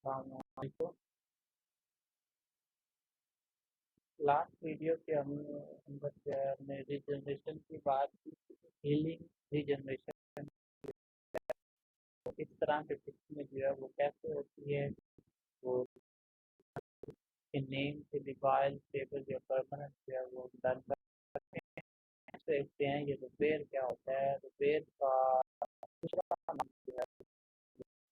अस्सलामुअलैकुम। Last video के अंदर जो है हमने रीजनरेशन की बात की, हीलिंग रीजनरेशन इस तरह के किस्म में जो है वो कैसे होती है, वो नेम से लिबाइल स्टेबल या परमानेंट जो है वो डन देखते हैं। ये रिपेयर क्या होता है, रिपेयर का दूसरा नाम जो है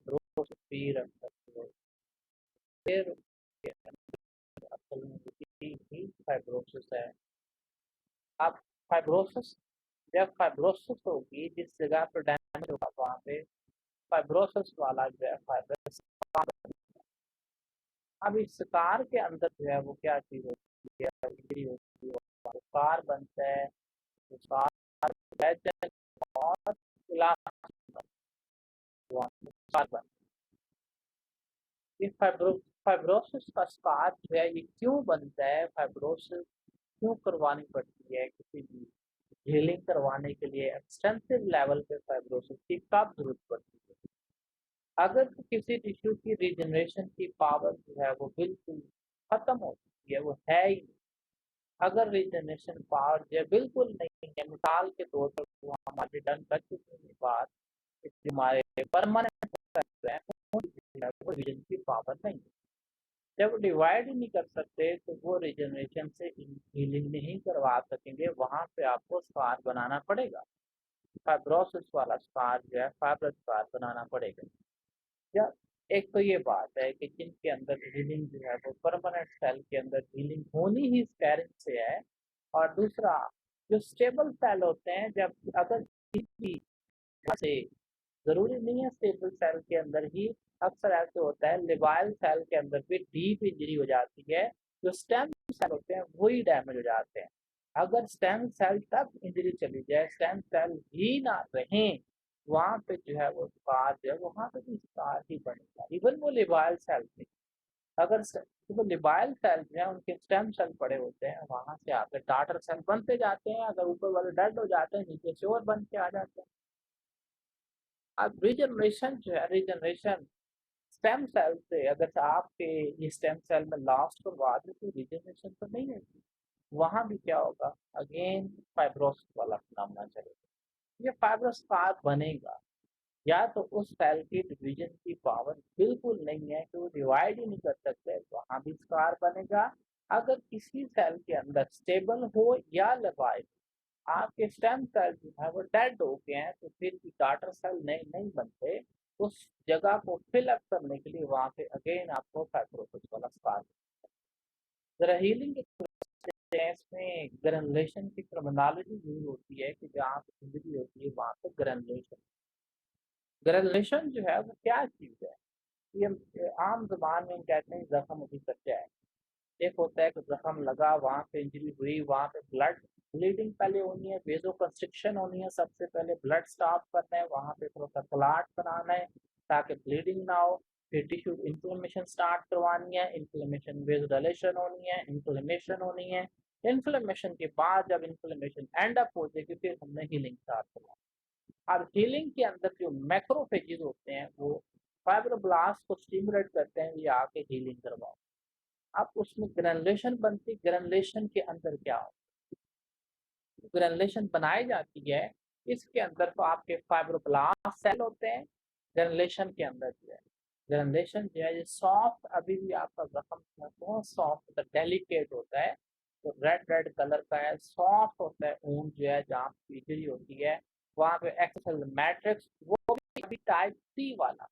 ग्रोथ स्पीड रिपेयर के अंदर असल में ही फाइब्रोसिस है। अब फाइब्रोसिस जब फाइब्रोसिस होगी, जिस जगह पर डैमेज होगा वहाँ पे फाइब्रोसिस वाला जो है फाइब्रोसिस। अब इस कार के अंदर जो है वो क्या चीज होती है, इंजरी होती है, कार बनता है, कार और बनता है। फाइब्रोसिस का स्कार जो है ये क्यों बनता है, फाइब्रोसिस क्यों करवानी पड़ती है, किसी भी हीलिंग करवाने के लिए एक्सटेंसिव लेवल पे फाइब्रोसिस की कब जरूरत पड़ती है। अगर किसी टिश्यू की रीजनरेशन की पावर जो है वो बिल्कुल खत्म हो चुकी है, वो है ही, अगर रीजनरेशन पावर जो है बिल्कुल नहीं है, मिसाल के तौर पर वो हमारे डन कर चुके के बाद हमारे परमानेंट रीजन की पावर नहीं है, जब डिवाइड ही नहीं कर सकते तो वो रीजनरेशन से हीलिंग नहीं करवा सकेंगे, वहां पे आपको स्कार बनाना पड़ेगा। फाइब्रोसिस वाला स्कार जो है फाइब्रस स्कार बनाना पड़ेगा। या एक तो ये बात है कि जिनके अंदर हीलिंग जो है वो परमानेंट सेल के अंदर हीलिंग होनी ही स्कैरिंग से है। और दूसरा, जो स्टेबल सेल होते हैं, जब अगर किसी से जरूरी नहीं है स्टेबल सेल के अंदर ही, अक्सर ऐसे होता है लिबाइल सेल के अंदर भी डीप इंजरी हो जाती है, जो स्टेम सेल होते हैं वही डैमेज हो जाते हैं। अगर स्टेम सेल तक इंजरी चली जाए, स्टेम सेल ही ना रहे, वहां पे जो है वो स्कार जो है वहां पे भी स्कार ही बनेगा, इवन वो लिबाइल सेल थे। अगर वो लिबाइल सेल जो है उनके स्टेम सेल पड़े होते हैं, वहां से आकर डाटर सेल बनते जाते हैं, अगर ऊपर वाले डेड हो जाते हैं नीचे से और बन के आ जाते हैं। अब रीजनरेशन जो है, रीजनरेशन स्टेम सेल से अगर आपके ये स्टेम सेल में लास्ट करवा दे तो रीजनरेशन तो नहीं होगी, वहां भी क्या होगा, अगेन फाइब्रोसिस वाला फिनोमेना चलेगा। ये फाइब्रोस स्कार बनेगा, या तो उस सेल की डिवीजन की पावर बिल्कुल नहीं है कि वो डिवाइड ही नहीं कर सकते, वहां भी स्कार बनेगा। अगर किसी सेल के अंदर स्टेबल हो या लबाइल, आपके स्टेम सेल जो है वो डेड हो गए हैं, तो फिर भी डाटर सेल नहीं बनते, उस जगह को फिल अप करने के लिए वहां पे अगेन आपको फाइब्रोसिस वाला स्कार। जरा हीलिंग के इसमें ग्रेनुलेशन की टर्मिनोलॉजी यूज होती है कि जहाँ पे इंजरी होती है वहां पे ग्रेनुलेशन। ग्रेनुलेशन जो है वो क्या चीज है, ये आम जबान में कहते हैं जख्म अभी कच्चा है। एक होता है कि जख्म लगा, वहां पे इंजरी हुई, वहां पे ब्लीडिंग पहले होनी है, वेजो कंस्ट्रिक्शन होनी है, सबसे पहले ब्लड स्टॉप करना है, वहां पे थोड़ा सा क्लॉट बनाना है ताकि ब्लीडिंग ना हो। फिर टिश्यू इन्फ्लेमेशन स्टार्ट करवानी है, इन्फ्लेमेशन वेजो डायलेशन होनी है, इन्फ्लेमेशन होनी है। इन्फ्लेमेशन के बाद जब इन्फ्लेमेशन एंड अप हो जाएगी फिर हमने हीलिंग स्टार्ट करवानी। अब हीलिंग के अंदर जो मैक्रोफेजेस होते हैं वो फाइब्रोब्लास्ट को स्टिमुलेट करते हैं, ये आके हीलिंग करवाओ। अब उसमें ग्रेनुलेशन बनती, ग्रेनुलेशन के अंदर क्या हो, ग्रेनुलेशन बनाई जाती है, इसके अंदर तो आपके फाइब्रोब्लास्ट सेल होते हैं। ग्रेनुलेशन के अंदर जो है, ग्रेनुलेशन जो है ये सॉफ्ट, अभी भी आपका जख्म बहुत सॉफ्ट होता है, डेलिकेट होता है, तो रेड रेड कलर का है, सॉफ्ट होता है ऊन जो है, जहाँ इंजरी होती है वहाँ पे एक्सेल मैट्रिक्स, वो भी अभी टाइप सी वाला,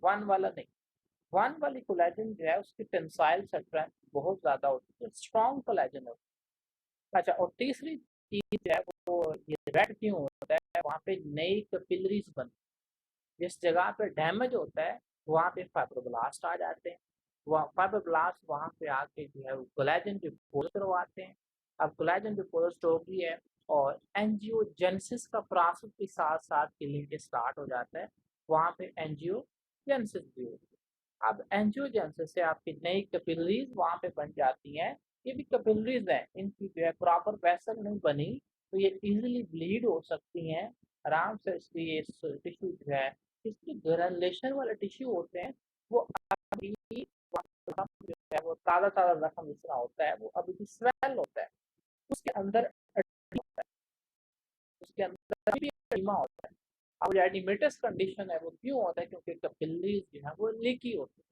वन वाला नहीं। वन वाली कोलेजन जो है उसकी टेंसाइल स्ट्रेंथ बहुत ज्यादा होती है, स्ट्रॉन्ग कोलेजन होती है। अच्छा, और तीसरी चीज है वो ये रेड क्यों होता है, वहाँ पे नई कैपिलरीज बनती है, जिस जगह पे डैमेज होता है वहाँ पे फाइब्रोब्लास्ट आ जाते हैं, वहाँ फाइब्रोब्लास्ट वहाँ पे आके जो है वो कोलेजन डिपोजिट करवाते हैं। अब कोलेजन डिपोजिट हो गई है और एंजियोजेनेसिस का प्रोसेस के साथ साथ हीलिंग के स्टार्ट हो जाता है, वहाँ पे एंजियोजेनेसिस भी होती है। अब एंजियोजेनेसिस से आपकी नई कैपिलरीज वहाँ पे बन जाती हैं। ये भी कैपिलरीज हैं, इनकी जो है प्रॉपर वेसल नहीं बनी, तो ये इजीली ब्लीड हो सकती हैं आराम से, इसलिए टिश्यू जो है, इसके ग्रेनुलेशन वाले टिश्यू होते हैं वो अभी जख्म जो है वो ताज़ा जख्म जिस तरह होता है वो अभी भी स्वेल होता है, उसके अंदर होता है, उसके अंदर भी एडिमा होता है। अब एडिमेटस कंडीशन है वो क्यों होता है, क्योंकि कैपिलरीज जो है वो लीकी होती है।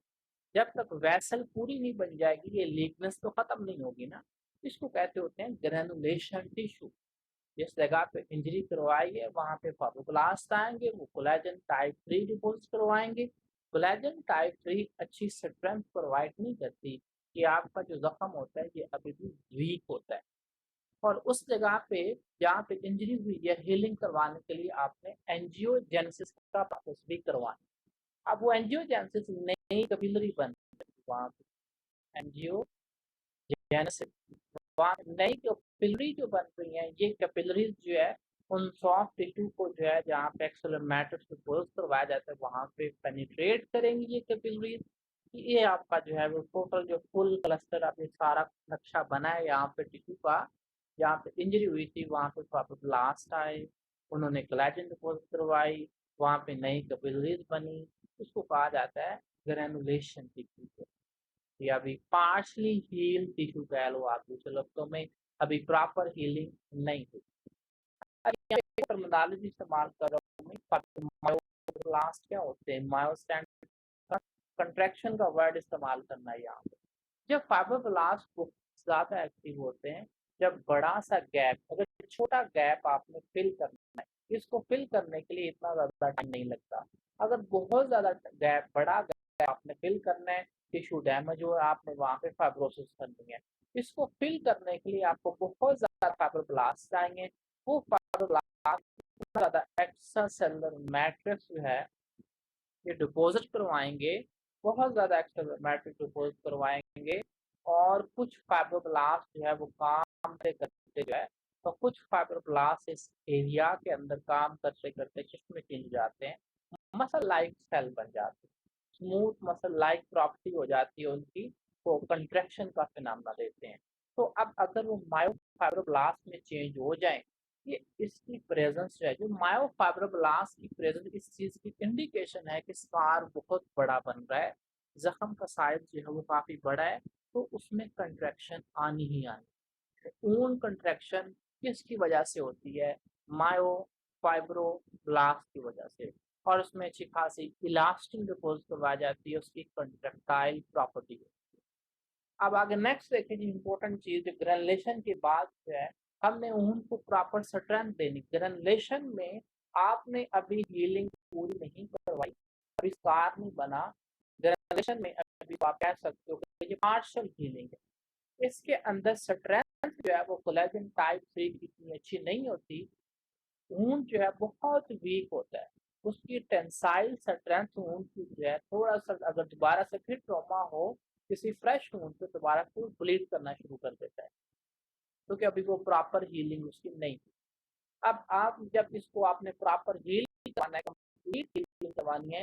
जब तक वेसल पूरी नहीं बन जाएगी ये लीकनेस तो खत्म नहीं होगी ना। इसको कहते होते हैं ग्रेनुलेशन टिश्यू। जिस जगह पे इंजरी करवाई है वहां पे फाइब्रोब्लास्ट आएंगे, वो कोलेजन टाइप 3 डिपोजिट करवाएंगे। कोलेजन टाइप 3 अच्छी स्ट्रेंथ प्रोवाइड नहीं करती कि आपका जो जख्म होता है ये अभी भी वीक होता है, और उस जगह पे जहाँ पे इंजरी हुई है हीलिंग करवाने के लिए आपने एंजियोजेनेसिस का प्रोसेस भी करवाना। अब वो एंजियोजेनेसिस नई कैपिलरी बन वहाँ पे एंजियोजेनेसिस नई कैपिलरी जो बन रही है, ये कैपिलरीज जो है उन सॉफ्ट टिश्यू को जो है जहाँ पे एक्सोलर मैट्रिक्स को क्लोज करवाया जाता है वहाँ पे पेनिट्रेट करेंगी ये कैपिलरीज। ये आपका जो है वो टोटल जो फुल क्लस्टर आप सारा नक्शा बना है यहाँ पे टिश्यू का, जहाँ पे इंजरी हुई थी वहाँ पे फाइब्रोब्लास्ट आए, उन्होंने कोलेजन डिपोजिट करवाई, वहाँ पे नई कैपिलरीज बनी। उसको कहा जाता है ग्रेनुलेशन टिश्यू, या अभी पार्शली हील टिश्यू कह लो आप दूसरे लफ्जों में, अभी प्रॉपर हीलिंग नहीं हुई। टर्मिनोलॉजी इस्तेमाल कर रहा हूँ, मायोब्लास्ट क्या होते हैं, मायोस्टेंट कंट्रैक्शन का वर्ड इस्तेमाल करना है यहाँ पे। जब फाइब्रोब्लास्ट बहुत ज्यादा एक्टिव होते हैं, जब बड़ा सा गैप, अगर छोटा गैप आपने फिल करना है, इसको फिल करने के लिए इतना ज्यादा टाइम नहीं लगता। अगर बहुत ज्यादा गैप, बड़ा गैप आपने फिल करना है, टिश्यू डैमेज हो, आपने वहां पे फाइब्रोसिस करनी है, इसको फिल करने के लिए आपको बहुत ज्यादा फाइब्रोब्लास्ट चाहिए। वो फाइब्रोब्लास्ट ज्यादा एक्स्ट्रा सेलुलर मैट्रिक्स जो है ये डिपॉजिट करवाएंगे, बहुत ज़्यादा एक्स्ट्रा मैट्रिक्स डिपॉजिट करवाएंगे, और कुछ फाइब्रोब्लास्ट जो है वो काम करते जो है, तो कुछ फाइब्रोब्लास्ट इस एरिया के अंदर काम करते करते किसमें चेंज जाते हैं, मसल लाइक सेल बन जाते हैं, स्मूथ मसल लाइक प्रॉपर्टी हो जाती है उनकी, तो कंट्रैक्शन का फिनोमेना देते हैं। तो अब अगर वो मायोफाइब्रोब्लास्ट में चेंज हो जाए, ये इसकी प्रेजेंस जो है, जो मायोफाइब्रोब्लास्ट की प्रेजेंस इस चीज की इंडिकेशन है कि स्कार बहुत बड़ा बन रहा है, जख्म का साइज जो है वो काफी बड़ा है, तो उसमें कंट्रैक्शन आनी ही आनी। ऊन कंट्रैक्शन किसकी वजह से होती है, मायोफाइब्रोब्लास्ट की वजह से, और उसमें अच्छी खासी इलास्टिन डिपोजिट करवाई जाती है, उसकी कंट्रैक्टाइल प्रॉपर्टी। अब आगे नेक्स्ट देखिए जी, इंपॉर्टेंट चीज ग्रेनुलेशन के बाद जो है हमने ऊन को प्रॉपर स्ट्रेंथ देनी। ग्रेनुलेशन में आपने अभी हीलिंग पूरी नहीं करवाई, अभी स्कार नहीं बना, ग्रेनुलेशन में अभी आप कह सकते हो कि ये पार्शियल हीलिंग है। इसके अंदर स्ट्रेंथ जो है वो कोलेजन टाइप 3 की इतनी अच्छी नहीं होती, ऊन जो है बहुत वीक होता है, उसकी टेंसाइल स्ट्रेंथ ऊन की जो है थोड़ा सा, अगर दोबारा से फिर ट्रॉमा हो किसी फ्रेश ऊन पे, दोबारा फिर ब्लीड करना शुरू कर देता है, क्योंकि अभी वो प्रॉपर हीलिंग उसकी नहीं थी। अब आप जब इसको आपने प्रॉपर हीलिंग करवाना है, कंप्लीट हीलिंग करवानी है,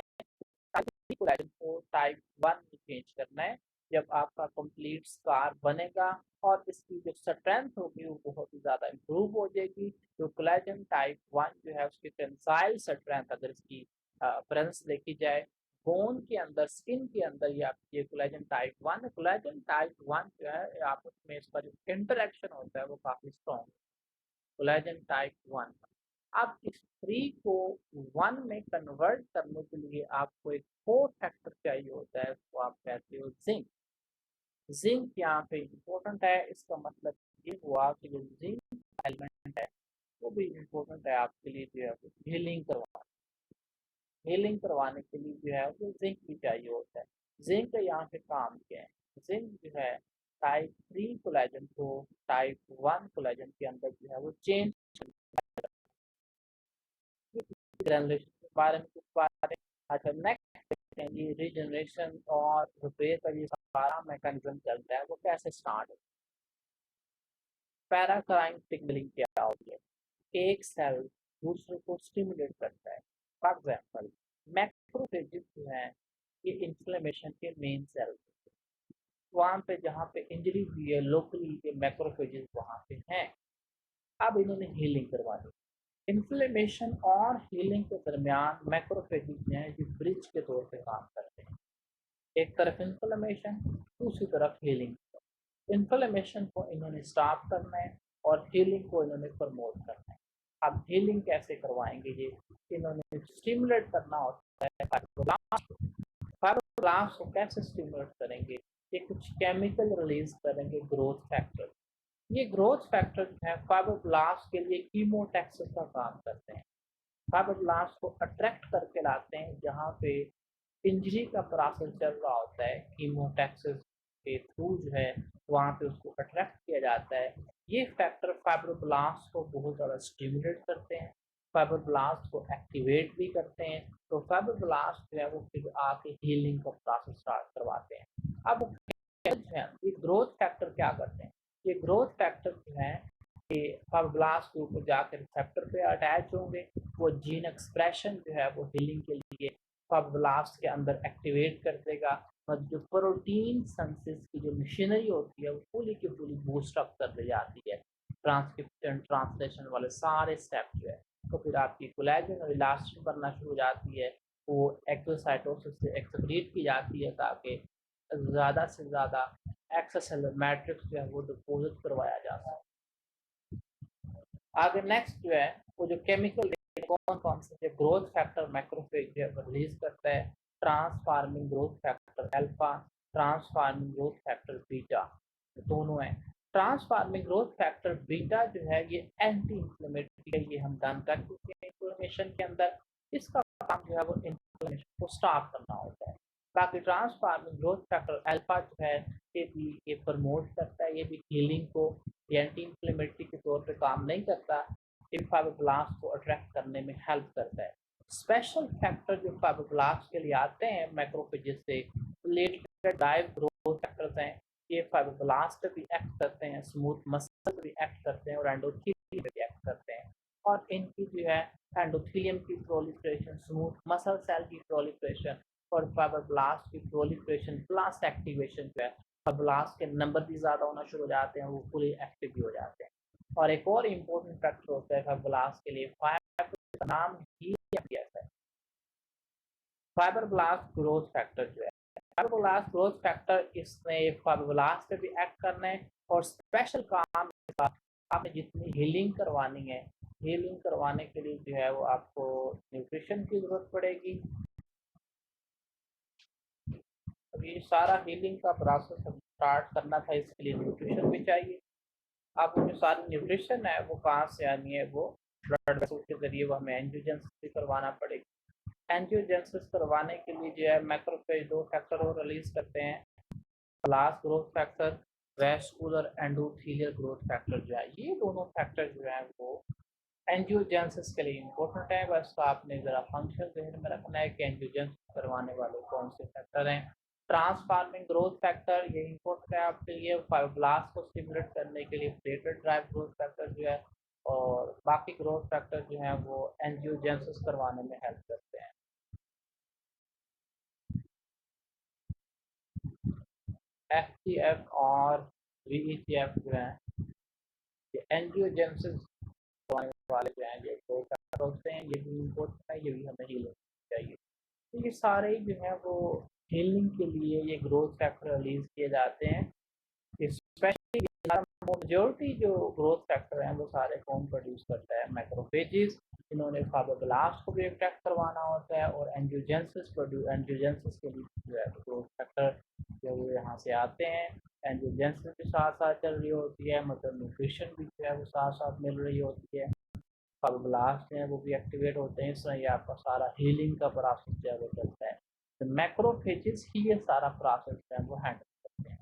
कोलेजन को टाइप 1 में चेंज करना है, जब आपका कंप्लीट स्कार बनेगा और इसकी जो स्ट्रेंथ होगी वो बहुत ही ज़्यादा इम्प्रूव हो जाएगी। जो कोलेजन टाइप 1 जो है उसकी टेंसाइल स्ट्रेंथ अगर इसकी प्रेजेंस देखी जाए बोन के अंदर, स्किन के अंदर, ये कोलेजन टाइप 1 है। कोलेजन टाइप 1 जो है आपस में इसका जो इंटरेक्शन होता है वो काफ़ी स्ट्रॉन्ग, कोलेजन टाइप 1। अब इस 3 को 1 में कन्वर्ट करने के लिए आपको एक 4 फैक्टर चाहिए होता है, उसको आप कहते हो जिंक। जिंक यहाँ पे इम्पोर्टेंट है, इसका मतलब ये हुआ कि जो जिंक एलिमेंट है वो भी इम्पोर्टेंट है आपके लिए, जो है हीलिंग करवाना, हीलिंग करवाने के लिए जो है वो जिंक भी चाहिए होता है। जिंक का यहाँ पे काम क्या है, जिंक जो है टाइप 3 कोलेजन को टाइप 1 कोलेजन के अंदर जो है वो चेंज, ग्रेनुलेशन के बारे में कुछ बातें। अच्छा नेक्स्ट देखेंगे रीजनरेशन और रिपेयर का ये सारा मैकेनिज्म चलता है वो कैसे स्टार्ट होता है। पैराक्राइन सिग्नलिंग क्या होती है, एक सेल दूसरे को स्टिमुलेट करता है। फॉर एग्जाम्पल मैक्रोफेजेस जो है ये इन्फ्लेमेशन के मेन सेल, वहाँ पे जहाँ पे इंजरी हुई है लोकली ये मैक्रोफेजेस वहाँ पे हैं। अब इन्होंने हीलिंग करवा दी। इन्फ्लेमेशन और हीलिंग के दरमियान मैक्रोफेजेस जो हैं ये ब्रिज के तौर पे काम करते हैं। एक तरफ इन्फ्लेमेशन, दूसरी तरफ हीलिंग। इन्फ्लेमेशन को इन्होंने स्टॉप करना है और हीलिंग को इन्होंने प्रमोट करना है। अब हीलिंग कैसे करवाएंगे, ये इन्होंने स्टिमुलेट करना होता है फाइब्रोब्लास्ट को कैसे स्टिमुलेट करेंगे, ये कुछ केमिकल रिलीज करेंगे, ग्रोथ फैक्टर। ये ग्रोथ फैक्टर जो है फाइब्रोब्लास्ट के लिए कीमोटैक्सिस का काम करते हैं। फाइब्रोब्लास्ट को अट्रैक्ट करके लाते हैं जहाँ पे इंजरी का प्रोसेस चल रहा होता है, कीमोटैक्सिस के थ्रू जो है वहाँ पे उसको अट्रैक्ट किया जाता है। ये फैक्टर फाइब्रोब्लास्ट को बहुत ज़्यादा स्टिमुलेट करते हैं, फाइब्रोब्लास्ट को एक्टिवेट भी करते हैं। तो फाइब्रोब्लास्ट जो है वो फिर आके हीलिंग का प्रोसेस स्टार्ट करवाते हैं। अब जो है ये ग्रोथ फैक्टर क्या करते हैं, ये ग्रोथ फैक्टर जो है कि फाइब्रोब्लास्ट के ऊपर जाकर रिसेप्टर पे अटैच होंगे, वो जीन एक्सप्रेशन जो है वो हीलिंग के लिए फाइब्रोब्लास्ट के अंदर एक्टिवेट कर देगा और जो प्रोटीन सिंथेसिस की जो मशीनरी होती है वो पूरी की पूरी बूस्ट अप कर दी जाती है। ट्रांसक्रिप्शन ट्रांसलेशन वाले सारे स्टेप जो है, तो फिर आपकी कोलेजन और इलास्टिन बनना शुरू हो जाती है, वो एक्सोसाइटोसिस से एक्सक्रीट की जाती है ताकि ज़्यादा से ज़्यादा एक्स्ट्रासेलुलर मैट्रिक्स जो है वो डिपोजिट करवाया जा सके। आगे नेक्स्ट जो है वो जो केमिकल कौन कौन से ग्रोथ फैक्टर मैक्रोफेज जो है रिलीज करता है, transforming growth factor alpha, transforming growth factor beta, दोनों है। ट्रांसफार्मिंग ग्रोथ फैक्टर बीटा जो है ये एंटी इंफ्लेमेटरी है, ये हम डन कर चुके हैं इन्फ्लेमेशन के अंदर। इसका काम जो है वो इन्फ्लेमेशन को स्टॉप करना होता है। बाकी ट्रांसफार्मिंग ग्रोथ फैक्टर अल्फा जो है ये भी ये प्रमोट करता है, ये भी हीलिंग को, एंटी इंफ्लेमेटरी के तौर पे काम नहीं करता, इन फाइब्रोब्लास्ट को अट्रैक्ट करने में हेल्प करता है। स्पेशल फैक्टर जो फाइब्रोब्लास्ट के लिए आते हैं मैक्रोफेजेस से रिलेटेड ड्राइव ग्रोथ फैक्टर्स हैं, ये फाइब्रोब्लास्ट पे भी एक्ट करते हैं, स्मूथ मसल पे भी एक्ट करते हैं और एंडोथेलियम पे भी एक्ट करते हैं। और इनकी जो है एंडोथेलियम की प्रोलिफरेशन, स्मूथ मसल सेल की प्रोलिफरेशन और फाइब्रोब्लास्ट की प्रोलिफरेशन प्लस एक्टिवेशन जो है, फाइब्रोब्लास्ट के नंबर भी ज़्यादा होना शुरू हो जाते हैं, वो पूरे एक्टिव भी हो जाते हैं। और एक और इम्पोर्टेंट फैक्टर होता है फाइब्रोब्लास्ट के लिए, फाइबर का नाम ही है फाइब्रोब्लास्ट ग्रोथ फैक्टर जो है। फाइब्रोब्लास्ट ग्रोथ फैक्टर इसने फाइब्रोब्लास्ट पे भी एक्ट करना है और स्पेशल काम आपने जितनी हीलिंग करवानी है, हीलिंग करवाने के लिए जो है वो आपको न्यूट्रिशन की जरूरत पड़ेगी। अब ये सारा हीलिंग का प्रोसेस स्टार्ट करना था, इसके लिए न्यूट्रिशन भी चाहिए। अब जो सारी न्यूट्रिशन है वो कहाँ से आनी है, वो ब्लड वेसल के जरिए वो हमें एंजियोजेनेसिस भी करवाना पड़ेगा। एंजियोजेनेसिस करवाने के लिए जो है मैक्रोफेज दो फैक्टर वो रिलीज करते हैं, class growth factor, vascular endothelial growth factor जो है, ये दोनों फैक्टर जो है वो एंजियोजेनेसिस के लिए इम्पोर्टेंट है। बस तो आपने ज़रा फंक्शन जहन में रखना है कि एंजियोजेनेसिस करवाने वाले कौन से फैक्टर हैं। ट्रांसफार्मिंग ग्रोथ फैक्टर ये इम्पोर्टेंट है आपके लिए फाइब्रोब्लास्ट को स्टिमुलेट करने के लिए, प्लेटलेट ड्राइव ग्रोथ फैक्टर जो है, और बाकी ग्रोथ फैक्टर जो है वो एंजियोजेनेसिस करवाने में हेल्प करते हैं। FGF और VEGF जो है ये एंजियोजेनेसिस वाले जो हैं, ये ग्रोथ फैक्टर होते हैं, ये भी इम्पोर्टेंट है, ये भी हमें हील चाहिए। तो ये सारे जो है वो हीलिंग के लिए ये ग्रोथ फैक्टर रिलीज किए जाते हैं। स्पेशली मेजोरिटी जो ग्रोथ फैक्टर हैं वो सारे कौन प्रोड्यूस करता है, मैक्रोफेजेस। इन्होंने फाइब्रोब्लास्ट को भी अट्रैक्ट करवाना होता है और एंजियोजेनेसिस के लिए जो है ग्रोथ फैक्टर जो वो यहाँ से आते हैं। एंजियोजेनेसिस भी साथ साथ चल रही होती है, मतलब न्यूट्रिशन भी जो है वो साथ साथ मिल रही होती है, फाइब्रोब्लास्ट हैं वो भी एक्टिवेट होते हैं। इस तरह ये आपका सारा हीलिंग का प्रोसेस जो है वो चलता है। तो मैक्रोफेजेस ही ये सारा प्रोसेस जो है वो हैंडल करते हैं।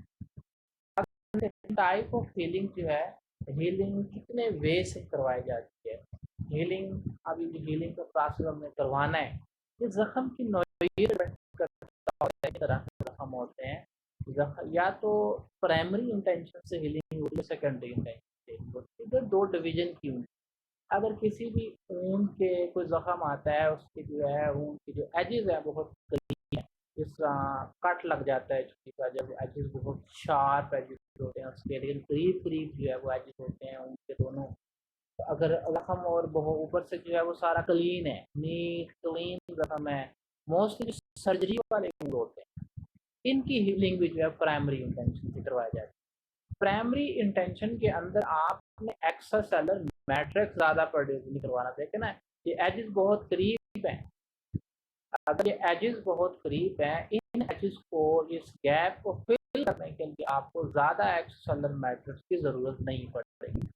टाइप ऑफ हीलिंग जो है, हीलिंग कितने वे से करवाई जाती है, हीलिंग अभी जो हीलिंग का प्रोसेस हमने करवाना है, ये जख्म की नौइयत तरह के जख्म होते हैं। या तो प्राइमरी इंटेंशन से हीलिंग होती है, सेकेंडरी इंटेंशन होती है। इधर दो डिवीजन की होती है। अगर किसी भी ऊन के कोई जख्म आता है, उसकी जो है ऊन की जो एजेस है बहुत जिस कट लग जाता है छुरी का, जब एजेस बहुत शार्प एजेस होते हैं उसके, लेकिन करीब करीब जो है वो एजेस होते हैं उनके दोनों। तो अगर जख्म और बहुत ऊपर से जो है वो सारा क्लीन है, नीट क्लीन जख्म है, मोस्टली सर्जरी वाले होते हैं, इनकी हीलिंग भी जो है प्राइमरी इंटेंशन से करवाई जाती है। प्राइमरी इंटेंशन के अंदर आपने एक्स्ट्रा सेलर मैट्रिक्स ज़्यादा प्रोड्यूस नहीं करवाना, देखे ना ये एजेस बहुत करीब हैं। अगर ये एजेस बहुत करीब हैं, इन एजेस को, इस गैप को फिल करने के लिए आपको ज़्यादा एक्स्ट्रा सेलर मैट्रिक्स की ज़रूरत नहीं पड़ेगी।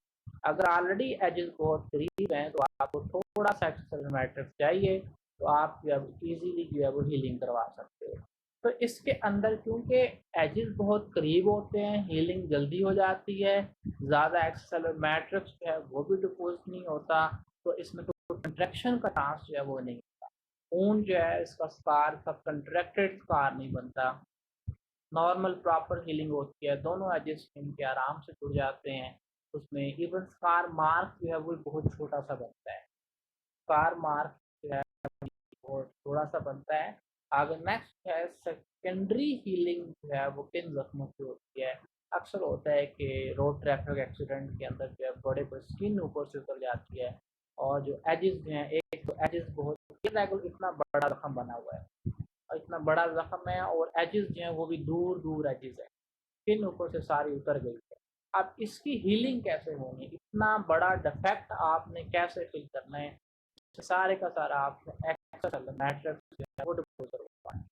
अगर ऑलरेडी एजेस बहुत करीब हैं तो आपको थोड़ा सा एक्स्ट्रा मैट्रिक्स चाहिए, तो आप जो है इजीली जो है वो हीलिंग करवा सकते हो। तो इसके अंदर क्योंकि एजेस बहुत करीब होते हैं, हीलिंग जल्दी हो जाती है, ज़्यादा एक्स्ट्रा मैट्रिक्स जो है वो भी डिपोजिट नहीं होता, तो इसमें तो कंट्रैक्शन का चांस जो है वो नहीं होता। खून जो है इसका स्कार का कंट्रैक्टेड स्कार नहीं बनता, नॉर्मल प्रॉपर हीलिंग होती है, दोनों एजेस इनके आराम से जुड़ जाते हैं। उसमें इवन स्कार मार्क जो है वो बहुत छोटा सा बनता है, स्कार मार्क जो है वो थोड़ा सा बनता है। अगर नेक्स्ट है सेकेंडरी हीलिंग जो है वो किन जख्मों की होती है। अक्सर होता है कि रोड ट्रैफिक एक्सीडेंट के अंदर जो है बड़े बड़े स्किन ऊपर से उतर जाती है, और जो एजेस जो हैं, एक तो एजेस बहुत इतना बड़ा जख्म बना हुआ है, और इतना बड़ा जख्म है, और एजेस जो हैं वो भी दूर दूर एजेस है, स्किन ऊपर से सारी उतर गई है। अब इसकी हीलिंग कैसे होनी, इतना बड़ा डिफेक्ट आपने कैसे फिल करना है, सारे का सारा आपने एक्सेल मैट्रिक्स जो है वो डिपोज करवाना है।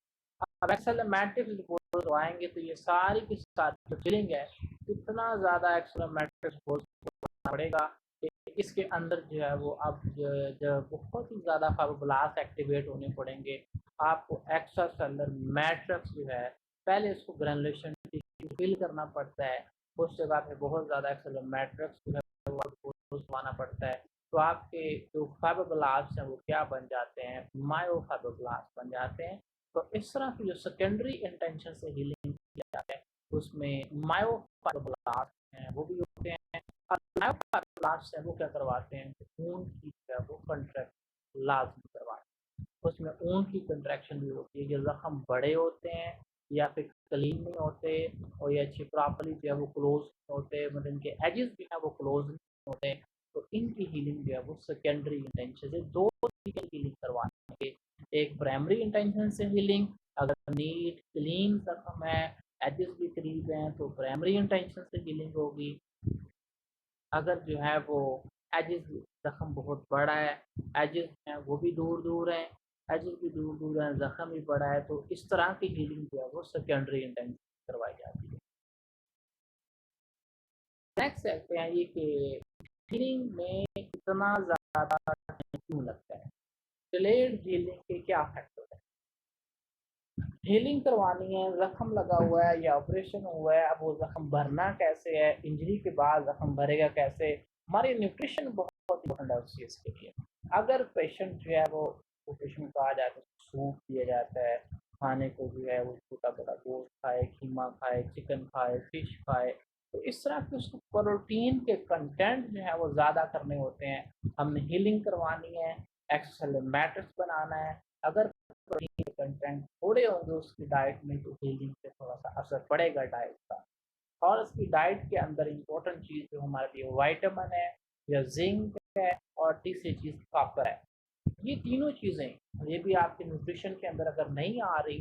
अब एक्सेल मैट्रिक्स डिपोज करवाएंगे तो ये सारी की सारी जो फिलिंग है, इतना ज़्यादा एक्सेल मैट्रिक्स डिपोज करना पड़ेगा कि इसके अंदर जो है वो अब जो बहुत ही ज़्यादा फाइब्रोब्लास्ट एक्टिवेट होने पड़ेंगे। आपको एक्स्ट्रा सेलुलर मैट्रिक्स जो है पहले इसको ग्रेनुलेशन फिल करना पड़ता है, उसके बाद में बहुत ज़्यादा एक्सेल मैट्रिक्स जो है वो करवाना पड़ता है। तो आपके जो फाइब्रोब्लास्ट हैं वो क्या बन जाते हैं, मायोफाइब्रोब्लास्ट बन जाते हैं। तो इस तरह की जो सेकेंडरी इंटेंशन से हीलिंग किया जाता है उसमें मायोफाइब्रोब्लास्ट हैं वो भी होते हैं, और मायोफाइब्रोब्लास्ट हैं वो क्या करवाते हैं, खून की जो है वो कंट्रैक्ट लाजमी करवाते हैं। उसमें ऊन की कंट्रैक्शन भी होती है, जो जख्म बड़े होते हैं या फिर क्लीन नहीं होते, और ये अच्छी प्रॉपरली जो है वो क्लोज होते, मतलब इनके एजेस भी हैं वो क्लोज नहीं होते, तो इनकी हीलिंग जो है वो सेकेंडरी इंटेंशन से दो तरीके की हीलिंग करवाएंगे। एक प्राइमरी इंटेंशन से हीलिंग, अगर नीट क्लीन जख्म है, एजेस भी करीब हैं, तो प्राइमरी इंटेंशन से हीलिंग होगी। अगर जो है वो एजेस जख्म बहुत बड़ा है, एजेस हैं वो भी दूर दूर हैं, एजेस भी दूर दूर हैं, जख्म भी बड़ा है, तो इस तरह की हीलिंग जो है वो सेकेंडरी इंटेंशन करवाई जाती है। नेक्स्ट कहते हैं ये कि हीलिंग में इतना ज़्यादा क्यों लगता है, डिलेड हीलिंग के क्या फैक्टर है। हीलिंग करवानी है, जख्म लगा हुआ है या ऑपरेशन हुआ है, अब वो जख्म भरना कैसे है, इंजरी के बाद जख्म भरेगा कैसे, हमारी न्यूट्रिशन बहुत इंपॉर्टेंट है उस चीज़ के लिए। अगर पेशेंट जो है वो पेशेंट को आ जाए तो सूप दिया जाता है, खाने को जो है वो छोटा बड़ा गोश्त खाए, कीमा खाए, चिकन खाए, फिश खाए, तो इस तरह के उसको प्रोटीन के कंटेंट जो है वो ज़्यादा करने होते हैं। हमने हीलिंग करवानी है, एक्स्ट्रा मैट्रिक्स बनाना है, अगर प्रोटीन के कंटेंट थोड़े होंगे उसकी डाइट में तो हीलिंग पे थोड़ा सा असर पड़ेगा डाइट का। और उसकी डाइट के अंदर इम्पोर्टेंट चीज़ जो हमारे लिए वाइटामिन है या जिंक है, और तीसरी चीज़ कॉपर है। ये तीनों चीज़ें ये भी आपके न्यूट्रिशन के अंदर अगर नहीं आ रही,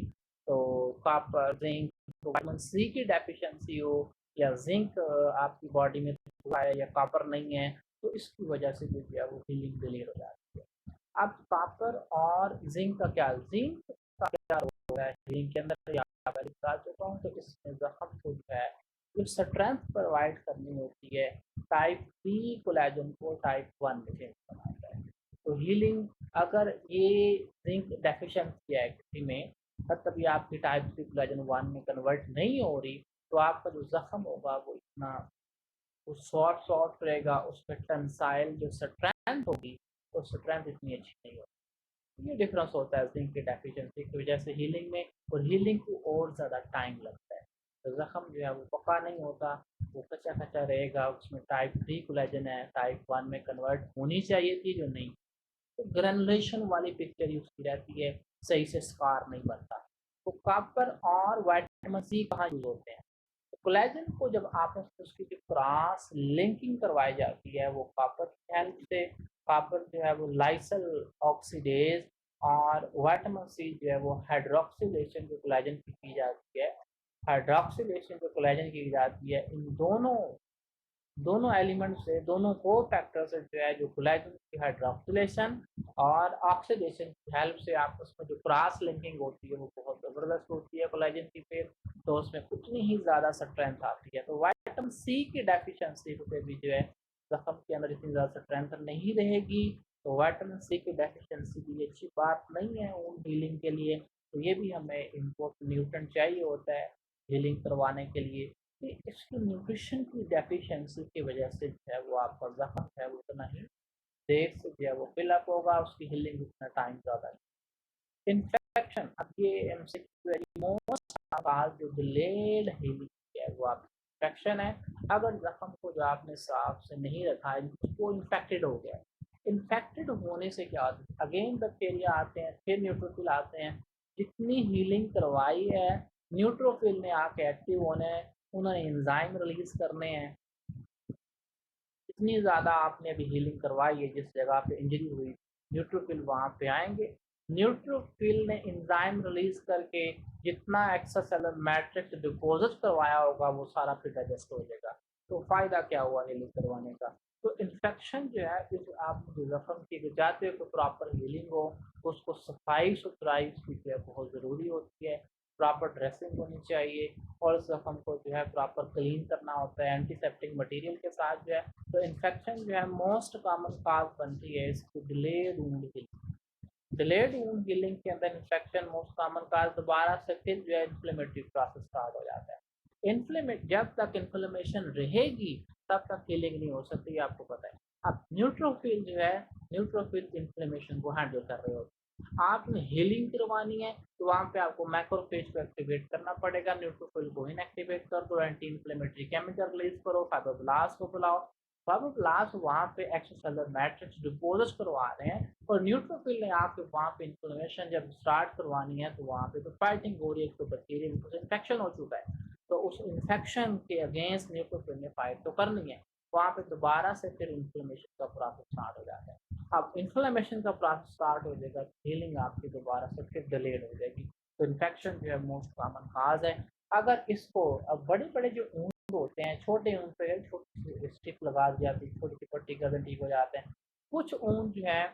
तो कॉपर, जिंक, तो विटामिन सी की डेफिशिएंसी हो, या जिंक आपकी बॉडी में है या कॉपर नहीं है, तो इसकी वजह से जो है वो हीलिंग डिले हो जाती है। अब कॉपर और जिंक का क्या, जिंक का क्या रोल है हीलिंग के अंदर, यहाँ पर बता चुका हूँ। तो इसमें जख्म को जो है जो स्ट्रेंथ प्रोवाइड करनी होती है, टाइप 3 कोलेजन को टाइप 1 में चेंज बनाता है। तो हीलिंग अगर ये जिंक डेफिशिएंसी है किसी में, तभी आपकी टाइप 3 कोलेजन 1 में कन्वर्ट नहीं हो रही, तो आपका जो जख्म होगा वो इतना वो शॉर्ट शॉर्ट रहेगा, उस पर टेंसाइल जो स्ट्रेंथ होगी तो स्ट्रेंथ इतनी अच्छी नहीं होगी। ये डिफरेंस होता है जिंक की डेफिशिएंसी की वजह से हीलिंग में, और हीलिंग को और ज़्यादा टाइम लगता है। तो जख्म जो है वो पक्का नहीं होता, वो कच्चा कच्चा रहेगा, उसमें टाइप 3 कोलेजन है, टाइप 1 में कन्वर्ट होनी चाहिए थी जो नहीं, तो ग्रेनुलेशन वाली पिक्चर यूज की रहती है, सही से स्कार नहीं बनता। तो कॉपर और विटामिन सी कहाँ यूज होते हैं, कोलेजन को जब आपस में उसकी जो क्रॉस लिंकिंग करवाई जाती है वो कॉपर की हेल्प से, कॉपर जो है वो लाइसल ऑक्सीडेज और विटामिन सी जो है वो हाइड्रोक्सिलेशन जो कोलेजन की जाती है, हाइड्रोक्सिलेशन जो कोलेजन की जाती है, इन दोनों दोनों एलिमेंट से, दोनों को फैक्टर से जो है, जो कोलेजन की हाइड्रोक्सिलेशन और ऑक्सीडेशन की हेल्प से आपस में जो क्रॉस लिंकिंग होती है वो बहुत ज़बरदस्त होती है कोलेजन की। फिर तो उसमें उतनी ही ज़्यादा स्ट्रेंथ आती है। तो विटामिन सी की डेफिशिएंसी पे भी जो है जख्म के अंदर इतनी ज़्यादा स्ट्रेंथ नहीं रहेगी। तो विटामिन सी की डेफिशिएंसी भी अच्छी बात नहीं है वुंड हीलिंग के लिए। तो ये भी हमें इनको न्यूट्रिएंट चाहिए होता है हीलिंग करवाने के लिए। कि इसकी न्यूट्रिशन की डेफिशिएंसी की वजह से जो है वो आपका ज़ख्म है वो उतना ही देर से जो है वो फिलअप होगा, उसकी हीलिंग उतना टाइम ज़्यादा नहीं। इन्फेक्शन, अब ये एमसीक्यू वेरी मोस्ट जो डिलेड हीलिंग है वो आपकी इन्फेक्शन है। अगर ज़ख्म को जो आपने साफ से नहीं रखा है, वो इन्फेक्टेड हो गया, इन्फेक्टेड होने से क्या होता है, अगेन बैक्टीरिया आते हैं, फिर न्यूट्रोफिल आते हैं। जितनी हीलिंग करवाई है, न्यूट्रोफिल ने आके एक्टिव होने हैं, उन्होंने एंजाइम रिलीज करने हैं। इतनी ज़्यादा आपने अभी हीलिंग करवाई है, जिस जगह पे इंजरी हुई, न्यूट्रोफिल वहाँ पे आएंगे। न्यूट्रोफिल ने एंजाइम रिलीज करके जितना एक्स्ट्रा सेलुलर मैट्रिक्स डिपॉजिट करवाया होगा वो सारा फिर डाइजेस्ट हो जाएगा। तो फ़ायदा क्या हुआ हीलिंग करवाने का। तो इन्फेक्शन जो है, इस आप जख्म की चाहते हो कि प्रॉपर हीलिंग हो, तो उसको सफाई सुथराई उसकी जो है बहुत ज़रूरी होती है। प्रॉपर ड्रेसिंग होनी चाहिए और उस जख्म को जो है प्रॉपर क्लीन करना होता है एंटीसेप्टिक मटेरियल के साथ जो है। तो इन्फेक्शन जो है मोस्ट कॉमन काज बनती है इसकी delayed wound healing. Delayed wound healing के अंदर इन्फेक्शन मोस्ट कॉमन काज, दोबारा से फिर जो है इन्फ्लेमेटरी प्रोसेस स्टार्ट हो जाता है। इन्फ्लेमेट जब तक इन्फ्लेमेशन रहेगी तब तक हीलिंग नहीं हो सकती, आपको पता है। अब न्यूट्रोफिल जो है, न्यूट्रोफिल इन्फ्लेमेशन को हैंडल कर रहे होते हैं। आपने हीलिंग करवानी है तो वहाँ पे आपको मैक्रोफेज को एक्टिवेट करना पड़ेगा, न्यूट्रोफिल को इनएक्टिवेट कर दो, एंटी इन्फ्लेमेटरी केमिकल रिलीज करो, फाइब्रोब्लास्ट को बुलाओ। फाइब्रोब्लास्ट वहाँ पे एक्स्ट्रासेलुलर मैट्रिक्स डिपोजिट करवा रहे हैं और न्यूट्रोफिल ने आके वहाँ पे इन्फ्लेमेशन जब स्टार्ट करवानी है तो वहाँ पे तो फाइटिंग हो रही है, तो बैक्टीरिया बिकॉज इन्फेक्शन हो चुका है। तो उस इन्फेक्शन के अगेंस्ट न्यूट्रोफिल ने फाइट तो करनी है, वहाँ पे दोबारा से फिर इन्फ्लेमेशन का प्रोसेस स्टार्ट हो जाता है। अब इन्फ्लेमेशन का प्रोसेस स्टार्ट हो जाएगा, हीलिंग आपकी दोबारा से फिर डिलेड हो जाएगी। तो इन्फेक्शन जो है मोस्ट कॉमन काज है। अगर इसको, अब बड़े बड़े जो ऊन होते हैं, छोटे ऊन पे छोटी स्टिक लगा दी जाती है, छोटी सी पट्टी कर दें, ठीक हो जाते हैं। कुछ ऊन जो है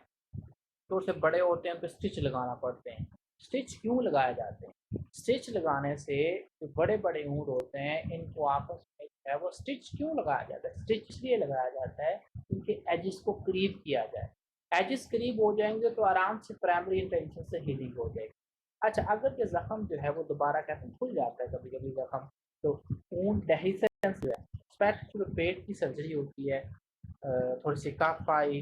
थोड़े से बड़े होते हैं, उन पे स्टिच लगाना पड़ते हैं। स्टिच क्यों लगाए जाते हैं? स्टिच लगाने से जो बड़े बड़े ऊन होते हैं इनको आपस में जो है वो स्टिच क्यों लगाया जाता है? स्टिच इसलिए लगाया जाता है इनके एजिस को करीब किया जाए। एजिस करीब हो जाएंगे तो आराम से प्राइमरी इंटेंशन से हीलिंग हो जाएगी। अच्छा, अगर ये जख्म जो है वो दोबारा कहते हैं खुल जाता है कभी कभी जख्म, तो ऊन डेहिसेंस जो है, स्पेशली पेट की सर्जरी होती है, थोड़ी सी कफ आई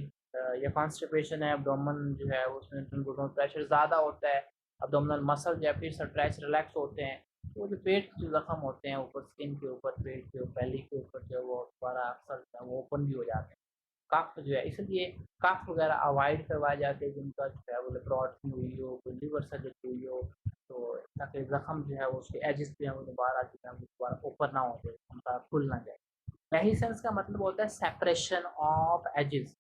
या कॉन्स्टिपेशन है, एब्डोमेन जो है उसमें प्रेशर ज़्यादा होता है, एब्डोमिनल मसल जो है फिर स्ट्रेच रिलैक्स होते हैं, तो जो पेट के जो जख्म होते हैं ऊपर स्किन के ऊपर, पेट के बेली के ऊपर जो है वो दोबारा अक्सर जो है वो ओपन भी हो जाते हैं। कफ जो है, इसलिए कफ वगैरह अवॉइड करवाए जाते हैं जिनका जो है वो लेप्रोटमी हुई हो, कोई लिवर सर्जरी हुई हो, तो ताकि जख्म जो है वो उसके एजिस जो है वो दोबारा जो है वो दोबारा ओपन ना हो जाए, उनका खुल ना जाए। डेहिसेंस का मतलब होता है separation of edges.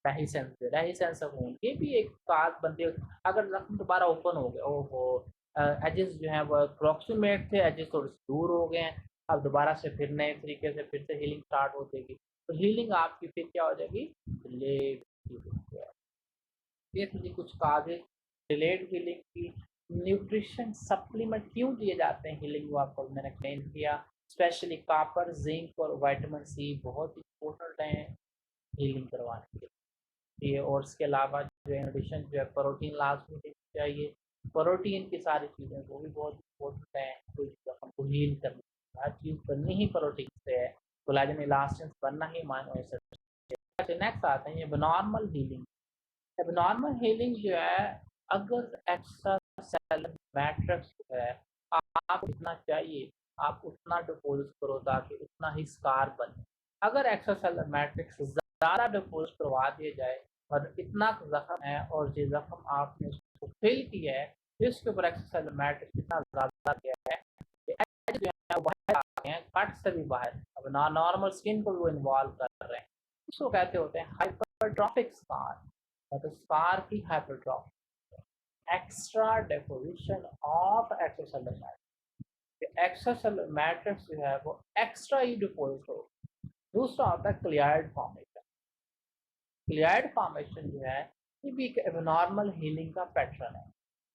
Dehiscence of wound, ये भी एक काज बनती है। अगर जख्म दोबारा ओपन हो गया, ओहो, एजिस जो है वो अप्रोक्सीमेट थे, एजिस थोड़े से दूर हो गए हैं, अब दोबारा से फिर नए तरीके से फिर से हीलिंग स्टार्ट हो जाएगी। तो हीलिंग आपकी फिर क्या हो जाएगी, डिलेड हीलिंग। ये थी कुछ काजेज डिलेड हीलिंग की। न्यूट्रिशन सप्लीमेंट क्यों दिए जाते हैं हीलिंग, वो आपको मैंने एक्सप्लेन किया। स्पेशली कॉपर, जिंक और विटामिन सी बहुत इंपॉर्टेंट हैं हीलिंग करवाने के लिए। और इसके अलावा जो है एडिशन जो है प्रोटीन लाजमी देनी चाहिए। प्रोटीन की सारी चीज़ें वो भी बहुत इंपॉर्टेंट हैं, कोई हमको हील करनी, हर चीज़ बननी ही प्रोटीन से है। कोलेजन इलास्टिन बनना ही माइनो एसिड। नेक्स्ट आते हैं ये नॉर्मल हीलिंग। एबनॉर्मल हीलिंग जो है, अगर एक्स्ट्रा सेलुलर मैट्रिक्स जो है आप इतना चाहिए, आप उतना डिपोजिट करो ताकि उतना ही स्कार बने। अगर एक्स्ट्रा सेलुलर मैट्रिक्स ज़्यादा डिपोजिट करवा दिया जाए और इतना जख्म है और जो जख्म आपने उसको फिल किया है, तो इसके ऊपर एक्स्ट्रा सेलुलर मैट्रिक्स इतना ज़्यादा गया है कि जो है वो बाहर आ गए हैं, कट से भी बाहर, अब नॉर्मल स्किन को भी वो इन्वॉल्व कर रहे हैं। इसको कहते होते हैं हाइपरट्रॉफिक स्कार, मतलब स्कार की hypertrophy. Extra deposition of extracellular matrix. Extracellular matrix जो है वो एक्स्ट्रा ही डिपोजिट हो। दूसरा होता है क्लियर्ड फॉर्मेशन। क्लियर्ड फॉर्मेशन जो है ये भी एक एबनॉर्मल हीलिंग का पैटर्न है।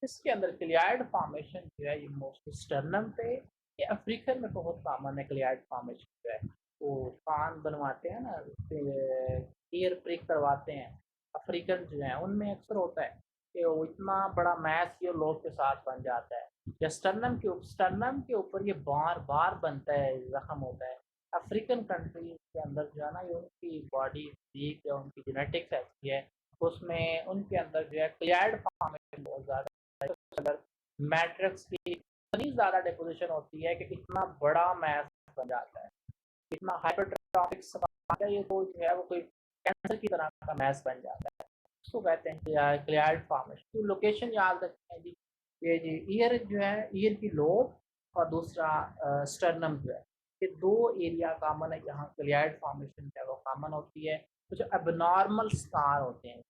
इसके अंदर क्लियर्ड फॉर्मेशन जो है ये मोस्टली स्टर्नम पे, ये अफ्रीकन में बहुत कॉमन है। क्लियर्ड फॉर्मेशन जो है वो कान बनवाते हैं ना, ईयर प्रिक करवाते हैं, अफ्रीकन जो है उनमें अक्सर होता है कि वो इतना बड़ा मैस ये लोड के साथ बन जाता है, या स्टर्नम के ऊपर ये बार बार बनता है, जख्म होता है। अफ्रीकन कंट्रीज के अंदर जो है ना, ये उनकी बॉडी वीक या उनकी जेनेटिक्स ऐसी है, उसमें उनके अंदर जो है क्लियर्ड फॉर्मेशन बहुत ज़्यादा, मैट्रिक्स की इतनी ज़्यादा डिपोजिशन होती है कि इतना बड़ा मैस बन जाता है, इतना हाइपरट्रॉफिक ये तो जो है वो कोई कैंसर की तरह का मैस बन जाता है। उसको कहते हैं क्लियर्ड फॉर्मेशन। तो लोकेशन याद रखते हैं जी, ये जी ईयर जो है, ईयर की लोब, और दूसरा स्टर्नम जो है, ये दो एरिया कॉमन है जहाँ क्लियर्ड फॉर्मेशन जो है वो कॉमन होती है। कुछ एबनॉर्मल स्कार होते हैं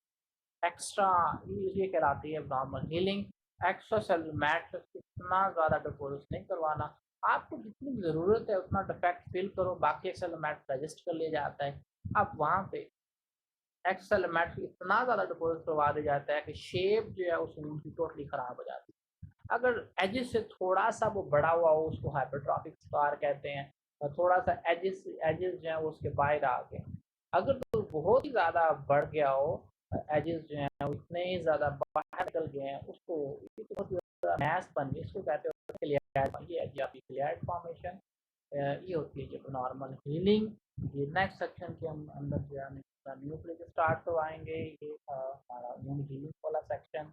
एक्स्ट्रा, ये कहलाती है abnormal healing. Extra cellular matrix इतना ज़्यादा डिपोजिट नहीं करवाना, आपको जितनी ज़रूरत है उतना डिफेक्ट फिल करो, बाकी सेलुलर मैट्रिक्स रजिस्ट कर लिया जाता है। अब वहाँ पे एक्स्ट्रा सेलुलर मैट्रिक्स इतना ज़्यादा डिपोजिट करवा दिया जाता है कि शेप जो है उस रूम की टोटली ख़राब हो जाती है। अगर एजिस से थोड़ा सा वो बड़ा हुआ हो उसको हाइपरट्रॉफिक स्कार कहते हैं, और थोड़ा सा एजिस एजिस जो है वो उसके बाहर आ गए। अगर तो बहुत ही ज़्यादा बढ़ गया हो, एजेस जो हैं वो इतने ही ज़्यादा बाहर निकल गए हैं, उसको बहुत ज़्यादा मैस बन गई, इसको कहते हैं क्लियर्ड। ये है जी आपकी क्लियर्ड फॉर्मेशन, ये होती है जो नॉर्मल हीलिंग। ये नेक्स्ट सेक्शन के हम अंदर जो है न्यू प्लेज स्टार्ट करवाएंगे, ये हमारा हीलिंग वाला सेक्शन।